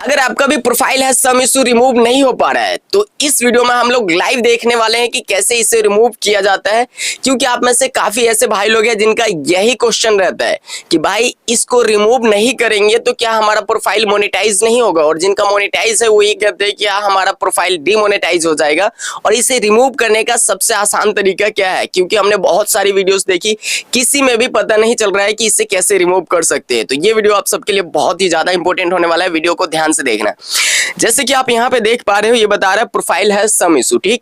अगर आपका भी प्रोफाइल है सम इशू रिमूव नहीं हो पा रहा है तो इस वीडियो में हम लोग लाइव देखने वाले हैं कि कैसे इसे रिमूव किया जाता है। क्योंकि आप में से काफी ऐसे भाई लोग हैं जिनका यही क्वेश्चन रहता है कि भाई इसको रिमूव नहीं करेंगे तो क्या हमारा प्रोफाइल मोनेटाइज नहीं होगा, और जिनका मोनेटाइज है वो ये कहते हैं कि हमारा प्रोफाइल डीमोनेटाइज हो जाएगा। और इसे रिमूव करने का सबसे आसान तरीका क्या है, क्योंकि हमने बहुत सारी वीडियोस देखी, किसी में भी पता नहीं चल रहा है कि इसे कैसे रिमूव कर सकते हैं। तो ये वीडियो आप सबके लिए बहुत ही ज्यादा इंपॉर्टेंट होने वाला है, वीडियो को ध्यान से देखना। जैसे कि आप यहाँ पे देख पा रहे हो, ये बता रहा है प्रोफाइल है सम इशू, ठीक।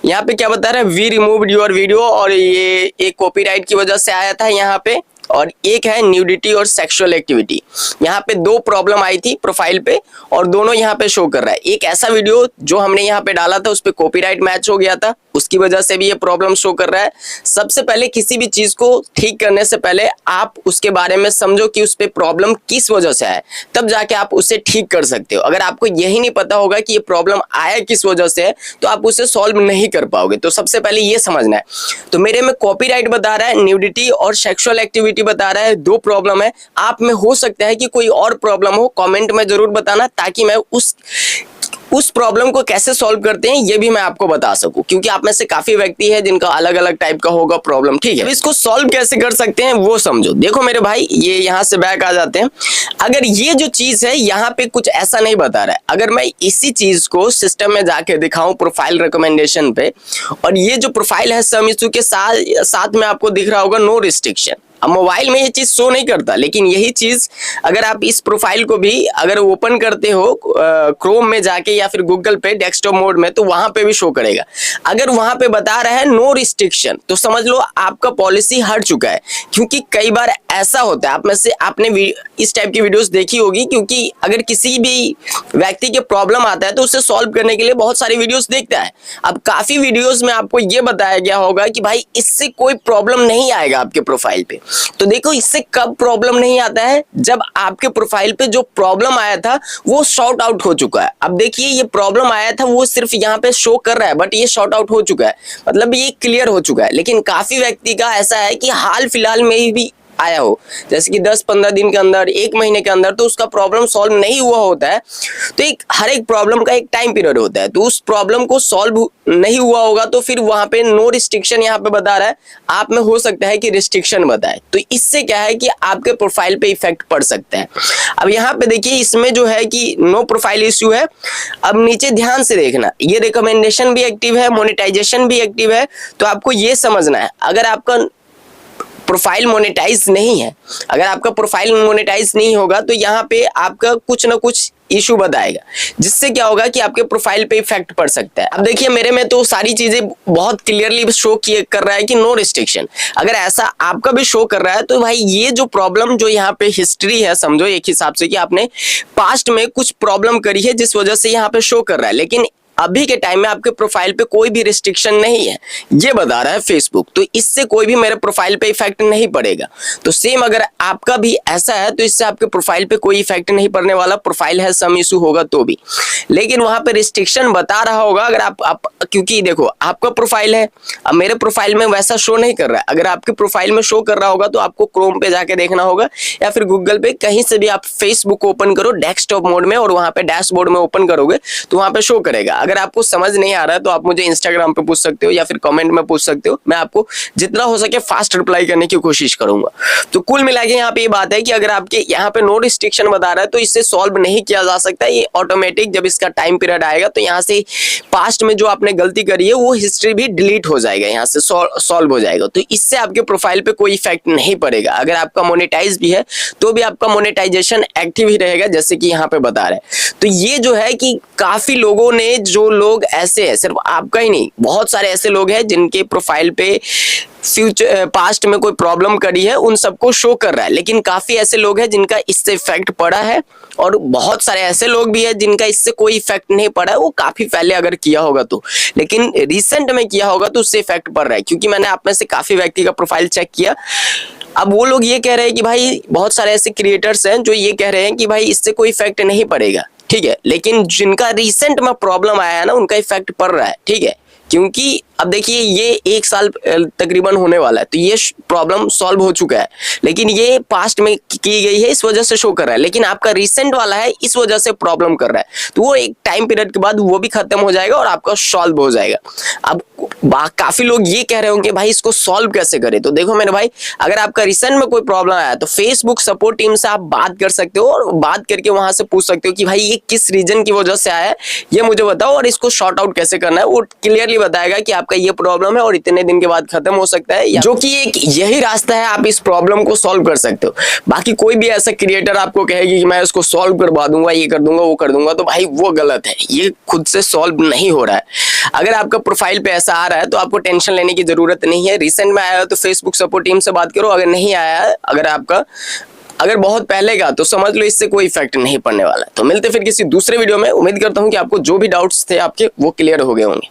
यहाँ पे क्या बता रहा है, वी रिमूव्ड योर वीडियो, और ये एक कॉपीराइट की वजह से आया था यहाँ पे, और एक है न्यूडिटी और सेक्सुअल एक्टिविटी। यहाँ पे दो प्रॉब्लम आई थी प्रोफाइल पे और दोनों यहाँ पे शो कर रहा है। एक ऐसा वीडियो जो हमने यहाँ पे डाला था उस पे कॉपीराइट मैच हो गया था, उसकी वजह से भी ये प्रॉब्लम शो कर रहा है। सबसे पहले किसी भी चीज को ठीक करने से पहले आप उसके बारे में समझो कि उस पे प्रॉब्लम किस वजह से है, तब जाके आप उसे ठीक कर सकते हो। अगर आपको यही नहीं पता होगा कि ये प्रॉब्लम आया किस वजह से है तो आप उसे सॉल्व नहीं कर पाओगे। तो सबसे पहले ये समझना है। तो मेरे में कॉपीराइट बता रहा है, न्यूडिटी और सेक्सुअल एक्टिविटी बता रहा है, दो प्रॉब्लम है। आप में हो सकता है कि कोई और प्रॉब्लम हो, कमेंट में जरूर बताना ताकि मैं उस प्रॉब्लम को कैसे सॉल्व करते हैं ये भी मैं आपको बता सकूं। क्योंकि आप में से काफी व्यक्ति है जिनका अलग अलग टाइप का होगा प्रॉब्लम, ठीक है। इसको सॉल्व कैसे कर सकते हैं वो समझो। देखो मेरे भाई, ये यहां से बैक आ जाते हैं। अगर ये जो चीज है यहाँ पे कुछ ऐसा नहीं बता रहा है, अगर मैं इसी चीज को सिस्टम में जाके दिखाऊं प्रोफाइल रिकमेंडेशन पे, और ये जो प्रोफाइल है सम इशू के साथ में आपको दिख रहा होगा नो रिस्ट्रिक्शन। अब मोबाइल में ये चीज शो नहीं करता, लेकिन यही चीज अगर आप इस प्रोफाइल को भी अगर ओपन करते हो क्रोम में जाके या फिर गूगल पे डेस्कटॉप मोड में, तो वहां पे भी शो करेगा। अगर वहां पे बता रहा है नो रिस्ट्रिक्शन तो समझ लो आपका पॉलिसी हट चुका है। क्योंकि कई बार ऐसा होता है, आप में से आपने इस टाइप की वीडियोस देखी होगी, क्योंकि अगर किसी भी व्यक्ति के प्रॉब्लम आता है तो उसे सॉल्व करने के लिए बहुत सारी वीडियोस देखता है। अब काफी वीडियोस में आपको ये बताया गया होगा कि भाई इससे कोई प्रॉब्लम नहीं आएगा आपके प्रोफाइल पे। तो देखो इससे कब प्रॉब्लम नहीं आता है, जब आपके प्रोफाइल पे जो प्रॉब्लम आया था वो सॉर्ट आउट हो चुका है। अब देखिए ये प्रॉब्लम आया था वो सिर्फ यहाँ पे शो कर रहा है, बट ये सॉर्ट आउट हो चुका है, मतलब ये क्लियर हो चुका है। लेकिन काफी व्यक्ति का ऐसा है कि हाल फिलहाल में ही भी आया हो, जैसे कि 10-15 दिन के अंदर, एक महीने के अंदर, तो उसका प्रॉब्लम सॉल्व नहीं हुआ होता है। तो हर एक प्रॉब्लम का एक टाइम पीरियड होता है, तो उस प्रॉब्लम को सॉल्व नहीं हुआ होगा तो फिर वहां पे नो रिस्ट्रिक्शन यहाँ पे बता रहा है, आप में हो सकता है कि रिस्ट्रिक्शन बताए। तो इससे क्या है कि आपके प्रोफाइल पे इफेक्ट पड़ सकता है। अब यहाँ पे देखिए इसमें जो है कि नो प्रोफाइल इश्यू है। अब नीचे ध्यान से देखना, ये रिकमेंडेशन भी एक्टिव है, मोनेटाइजेशन भी एक्टिव है। तो आपको ये समझना है, अगर आपका प्रोफाइल मोनेटाइज नहीं है, अगर आपका प्रोफाइल मोनेटाइज नहीं होगा तो यहाँ पे आपका कुछ ना कुछ इशू बताएगा, जिससे क्या होगा कि आपके प्रोफाइल पे इफेक्ट पड़ सकता है। अब देखिए मेरे में तो सारी चीजें बहुत क्लियरली शो कर रहा है कि नो रिस्ट्रिक्शन। अगर ऐसा आपका भी शो कर रहा है तो भाई ये जो प्रॉब्लम जो यहाँ पे हिस्ट्री है, समझो एक हिसाब से कि आपने पास्ट में कुछ प्रॉब्लम करी है जिस वजह से यहाँ पे शो कर रहा है, लेकिन अभी के टाइम में आपके प्रोफाइल पे कोई भी रिस्ट्रिक्शन नहीं है, ये बता रहा है फेसबुक। तो इससे कोई भी मेरे प्रोफाइल पे इफेक्ट नहीं पड़ेगा। तो सेम अगर आपका भी ऐसा है तो इससे आपके प्रोफाइल पे कोई इफेक्ट नहीं पड़ने वाला, प्रोफाइल है सम इशू होगा तो भी। लेकिन वहां पे रिस्ट्रिक्शन बता रहा होगा अगर आप क्योंकि देखो आपका प्रोफाइल है, अब मेरे प्रोफाइल में वैसा शो नहीं कर रहा है। अगर आपके प्रोफाइल में शो कर रहा होगा तो आपको क्रोम पे जाके देखना होगा या फिर गूगल पे, कहीं से भी आप फेसबुक ओपन करो डेस्कटॉप मोड में और वहां पे डैशबोर्ड में ओपन करोगे तो वहां पे शो करेगा। अगर आपको समझ नहीं आ रहा है तो आप मुझे इंस्टाग्राम पे पूछ सकते हो या फिर कमेंट में पूछ सकते हो, मैं आपको जितना हो सके फास्ट रिप्लाई करने की कोशिश करूंगा। तो कुल मिला के यहाँ पे ये बात है कि अगर आपके यहाँ पे नो रिस्ट्रिक्शन बता रहा है तो इससे सॉल्व नहीं किया जा सकता। ये ऑटोमेटिक जब इसका टाइम पीरियड आएगा तो यहाँ से पास्ट में जो आपने गलती करी है वो हिस्ट्री भी डिलीट हो जाएगा, यहाँ से सॉल्व हो जाएगा। तो इससे आपके प्रोफाइल पे कोई इफेक्ट नहीं पड़ेगा। अगर आपका मोनेटाइज भी है तो भी आपका मोनेटाइजेशन एक्टिव ही रहेगा, जैसे कि यहाँ पे बता रहा है। तो ये जो है कि काफी लोगों ने, जो लोग ऐसे है, सिर्फ आपका ही नहीं, बहुत सारे ऐसे लोग हैं जिनके प्रोफाइल पे फ्यूचर पास्ट में कोई प्रॉब्लम करी है, उन सबको शो कर रहा है। लेकिन काफी ऐसे लोग हैं जिनका इससे इफेक्ट पड़ा है, और बहुत सारे ऐसे लोग भी हैं जिनका इससे कोई इफेक्ट नहीं पड़ा है। वो काफी पहले अगर किया होगा तो, लेकिन रिसेंट में किया होगा तो उससे इफेक्ट पड़ रहा है। क्योंकि मैंने आप में से काफी व्यक्ति का प्रोफाइल चेक किया। अब वो लोग ये कह रहे हैं कि भाई, बहुत सारे ऐसे क्रिएटर्स हैं जो ये कह रहे हैं कि भाई इससे कोई इफेक्ट नहीं पड़ेगा, ठीक है। लेकिन जिनका रिसेंट में प्रॉब्लम आया है ना, उनका इफेक्ट पड़ रहा है, ठीक है। क्योंकि अब देखिए ये 1 साल तकरीबन होने वाला है, तो ये प्रॉब्लम सॉल्व हो चुका है, लेकिन ये पास्ट में की गई है इस वजह से शो कर रहा है, लेकिन आपका रिसेंट वाला है इस वजह से प्रॉब्लम कर रहा है। तो वो एक टाइम पीरियड के बाद वो भी खत्म हो जाएगा और आपका सॉल्व हो जाएगा। अब काफी लोग ये कह रहे होंगे भाई इसको सॉल्व कैसे करें। तो देखो मेरे भाई, अगर आपका रिसेंट में कोई प्रॉब्लम आया तो फेसबुक सपोर्ट टीम से आप बात कर सकते हो और बात करके वहां से पूछ सकते हो कि भाई ये किस रीजन की वजह से आया है, ये मुझे बताओ और इसको शॉर्ट आउट कैसे करना है। वो क्लियरली बताएगा कि आपका ये प्रॉब्लम है और इतने दिन के बाद खत्म हो सकता है, जो कि एक यही रास्ता है, आप इस प्रॉब्लम को सॉल्व कर सकते हो। बाकी कोई भी ऐसा क्रिएटर आपको कहेगी कि मैं इसको सॉल्व करवा दूंगा, ये कर दूंगा, वो कर दूंगा, तो भाई वो गलत है, ये खुद से सॉल्व नहीं हो रहा है। अगर आपका प्रोफाइल पे ऐसा आ रहा है तो आपको टेंशन लेने की जरूरत नहीं है। रिसेंट में आया है तो फेसबुक सपोर्ट टीम से बात करो, अगर नहीं आया है, अगर बहुत पहले का, तो समझ लो इससे कोई इफेक्ट नहीं पड़ने वाला। तो मिलते फिर किसी दूसरे वीडियो में। उम्मीद करता हूं कि आपको जो भी डाउट्स थे आपके वो क्लियर हो गए होंगे।